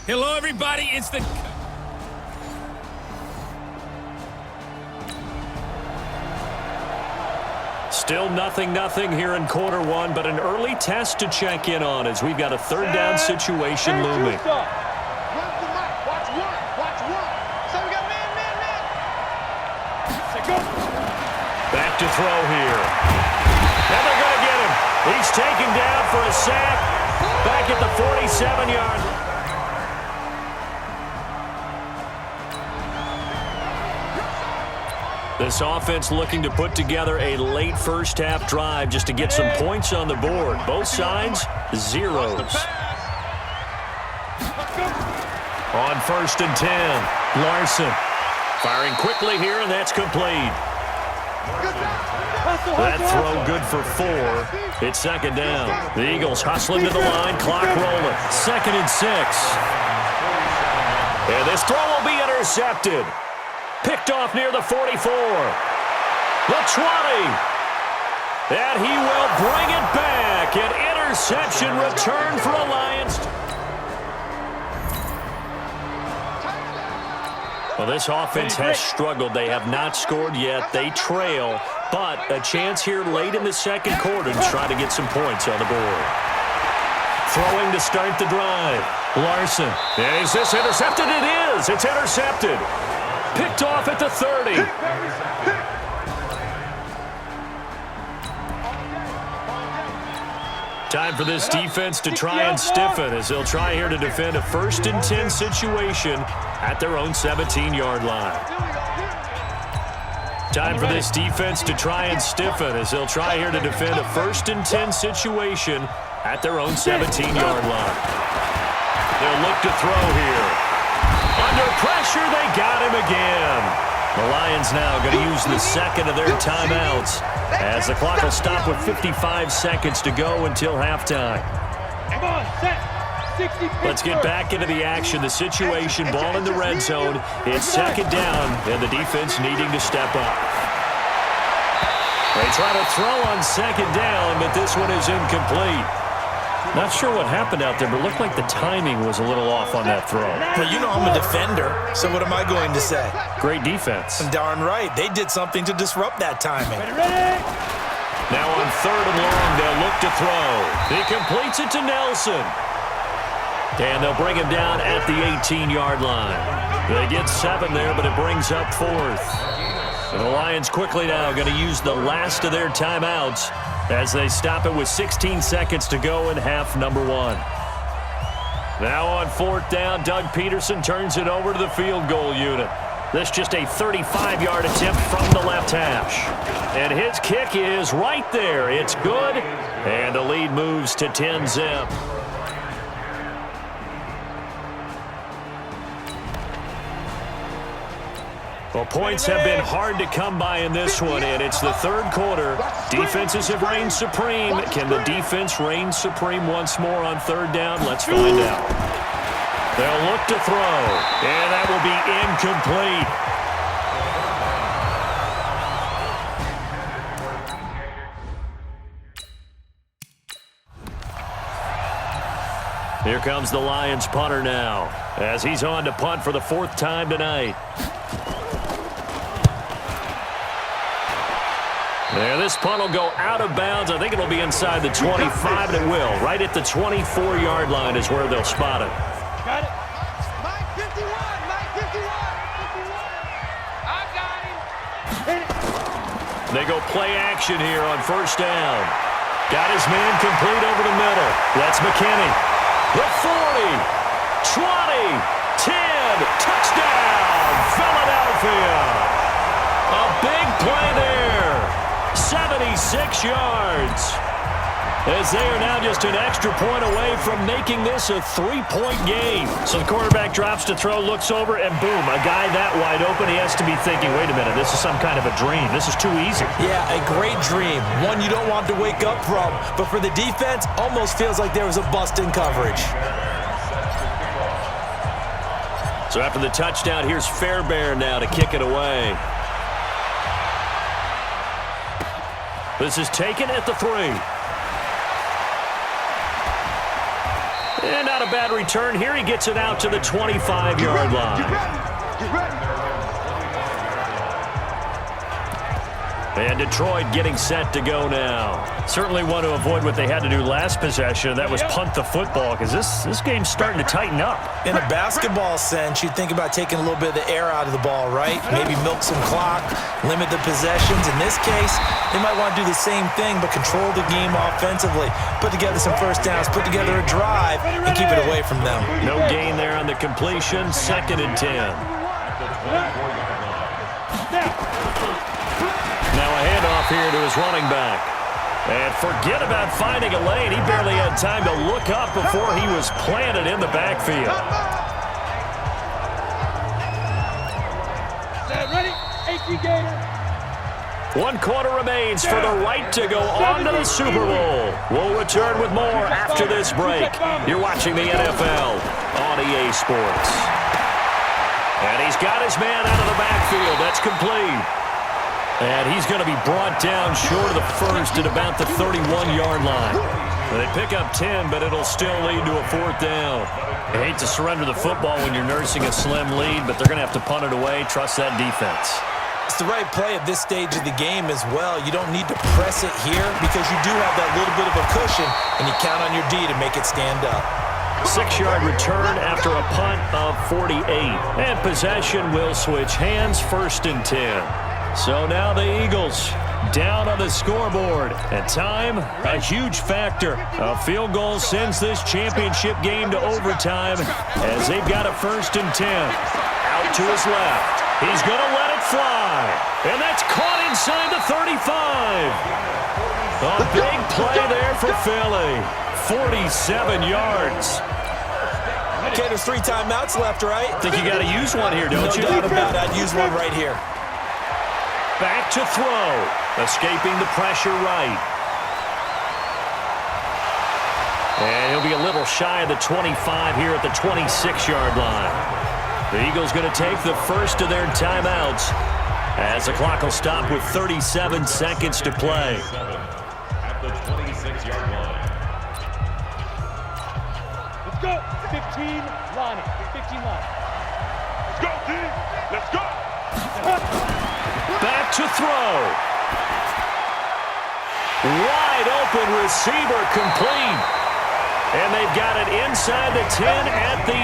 Hello, everybody. It's the... Still 0-0 here in quarter one, but an early test to check in on as we've got a third down situation looming. Back to throw here. And they're going to get him. He's taken down for a sack back at the 47-yard line. This offense looking to put together a late first-half drive just to get some points on the board. Both sides, zeros. On 1st and 10, Larson firing quickly here, and that's complete. That throw good for 4. It's second down. The Eagles hustling to the line, clock rolling. 2nd and 6. And this throw will be intercepted. Picked off near the 44. The 20. And he will bring it back. An interception return for a Lions. Well, this offense has struggled. They have not scored yet. They trail. But a chance here late in the second quarter to try to get some points on the board. Throwing to start the drive. Larson. And is this intercepted? It is. It's intercepted. Picked off at the 30. Time for this defense to try and stiffen as they'll try here to defend a 1st and 10 situation at their own 17-yard line. Time for this defense to try and stiffen as they'll try here to defend a 1st and 10 situation at their own 17-yard line. They'll look to throw here. Under pressure, they got him again. The Lions now going to use the second of their timeouts as the clock will stop with 55 seconds to go until halftime. Let's get back into the action. The situation, ball in the red zone. It's second down, and the defense needing to step up. They try to throw on second down, but this one is incomplete. Not sure what happened out there, but it looked like the timing was a little off on that throw. Well, you know I'm a defender, so what am I going to say? Great defense. Darn right. They did something to disrupt that timing. Now on 3rd and long, they'll look to throw. He completes it to Nelson. And they'll bring him down at the 18-yard line. They get 7 there, but it brings up 4th. And the Lions quickly now going to use the last of their timeouts as they stop it with 16 seconds to go in half number 1. Now on 4th down, Doug Peterson turns it over to the field goal unit. This just a 35-yard attempt from the left hash. And his kick is right there. It's good. And the lead moves to 10-zip. Well, points have been hard to come by in this one, and it's the third quarter. Defenses have reigned supreme. Can the defense reign supreme once more on 3rd down? Let's find out. They'll look to throw, and that will be incomplete. Here comes the Lions punter now, as he's on to punt for the 4th time tonight. There, this punt will go out of bounds. I think it'll be inside the 25, and it will. Right at the 24-yard line is where they'll spot it. Got it. Mike 51, Mike 51. I got him. They go play action here on 1st down. Got his man complete over the middle. That's McKinney. The 40, 20, 10, touchdown, Philadelphia. A big play there. 76 yards. As they are now just an extra point away from making this a 3-point game. So the quarterback drops to throw, looks over, and boom, a guy that wide open, he has to be thinking, wait a minute, this is some kind of a dream. This is too easy. Yeah, a great dream. One you don't want to wake up from. But for the defense, almost feels like there was a bust in coverage. So after the touchdown, here's Fairbairn now to kick it away. This is taken at the 3. And not a bad return here. He gets it out to the 25-yard line. Get ready. And Detroit getting set to go now. Certainly want to avoid what they had to do last possession. That was punt the football, because this game's starting to tighten up. In a basketball sense, you'd think about taking a little bit of the air out of the ball, right? Maybe milk some clock, limit the possessions. In this case, they might want to do the same thing, but control the game offensively. Put together some first downs, put together a drive, and keep it away from them. No gain there on the completion. 2nd and 10. Now a handoff here to his running back. And forget about finding a lane. He barely had time to look up before he was planted in the backfield. Ready? 18 Gator. 1 quarter remains for the right to go on to the Super Bowl. We'll return with more after this break. You're watching the NFL on EA Sports. And he's got his man out of the backfield. That's complete. And he's going to be brought down short of the first at about the 31-yard line. They pick up 10, but it'll still lead to a 4th down. I hate to surrender the football when you're nursing a slim lead, but they're going to have to punt it away. Trust that defense. It's the right play at this stage of the game as well. You don't need to press it here because you do have that little bit of a cushion, and you count on your D to make it stand up. 6-yard return after a punt of 48. And possession will switch hands. 1st and 10. So now the Eagles down on the scoreboard. And time, a huge factor. A field goal sends this championship game to overtime as they've got a 1st and 10. Out to his left. He's going to let it fly. And that's caught inside the 35. A big play there for Philly. 47 yards. Okay, there's 3 timeouts left, right? Think you got to use one here, don't you? No doubt about it. I'd use one right here. Back to throw. Escaping the pressure right. And he'll be a little shy of the 25 here at the 26-yard line. The Eagles going to take the first of their timeouts as the clock will stop with 37 seconds to play. At the 26-yard line. Let's go. 15, Lonnie. 15, Lonnie. Let's go, team. Let's go. Back to throw. Wide open receiver complete. And they've got it inside the 10 at the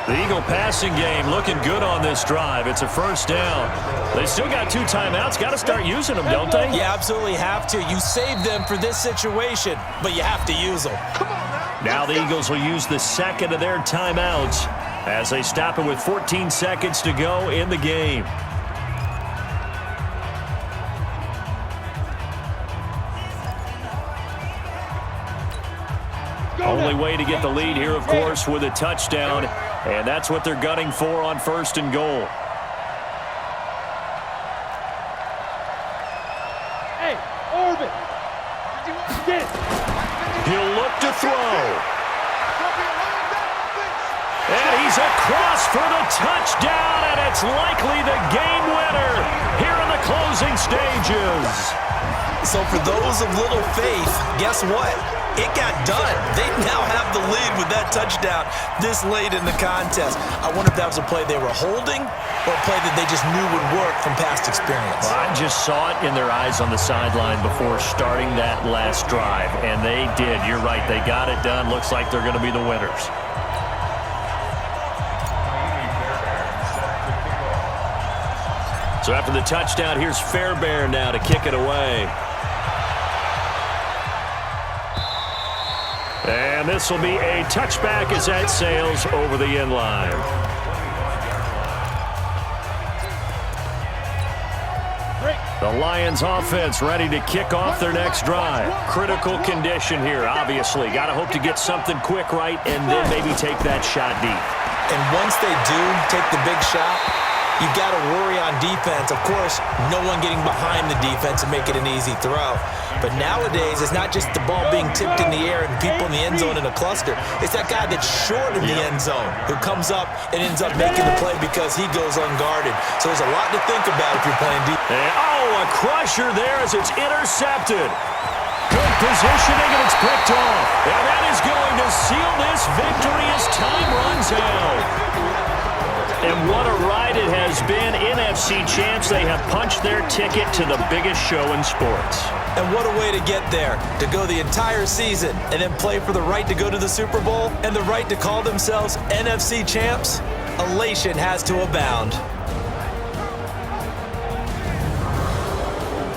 8. The Eagle passing game looking good on this drive. It's a 1st down. They still got 2 timeouts. Got to start using them, don't they? You absolutely have to. You save them for this situation, but you have to use them. Now the Eagles will use the 2nd of their timeouts as they stop it with 14 seconds to go in the game. Only way to get the lead here, of course, with a touchdown, and that's what they're gunning for on 1st and goal. Hey, Orbit. Get it. He'll look to throw. And he's across for the touchdown, and it's likely the game winner here in the closing stages. So for those of little faith, guess what? It got done. They now have the lead with that touchdown this late in the contest. I wonder if that was a play they were holding or a play that they just knew would work from past experience. Well, I just saw it in their eyes on the sideline before starting that last drive, and they did. You're right. They got it done. Looks like they're going to be the winners. So after the touchdown, here's Fairbairn now to kick it away. And this will be a touchback as that sails over the end line. The Lions offense ready to kick off their next drive. Critical condition here, obviously. Got to hope to get something quick right and then maybe take that shot deep. And once they do take the big shot, you've got to worry on defense. Of course, no one getting behind the defense and make it an easy throw. But nowadays, it's not just the ball being tipped in the air and people in the end zone in a cluster. It's that guy that's short of the end zone who comes up and ends up making the play because he goes unguarded. So there's a lot to think about if you're playing defense. Oh, a crusher there as it's intercepted. Good positioning, and it's picked off. And that is going to seal this victory as time runs out. And what a ride it has been. NFC champs, they have punched their ticket to the biggest show in sports. And what a way to get there, to go the entire season and then play for the right to go to the Super Bowl and the right to call themselves NFC champs. Elation has to abound.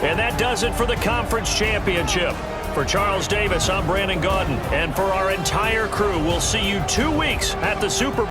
And that does it for the conference championship. For Charles Davis, I'm Brandon Gaudin. And for our entire crew, we'll see you 2 weeks at the Super Bowl.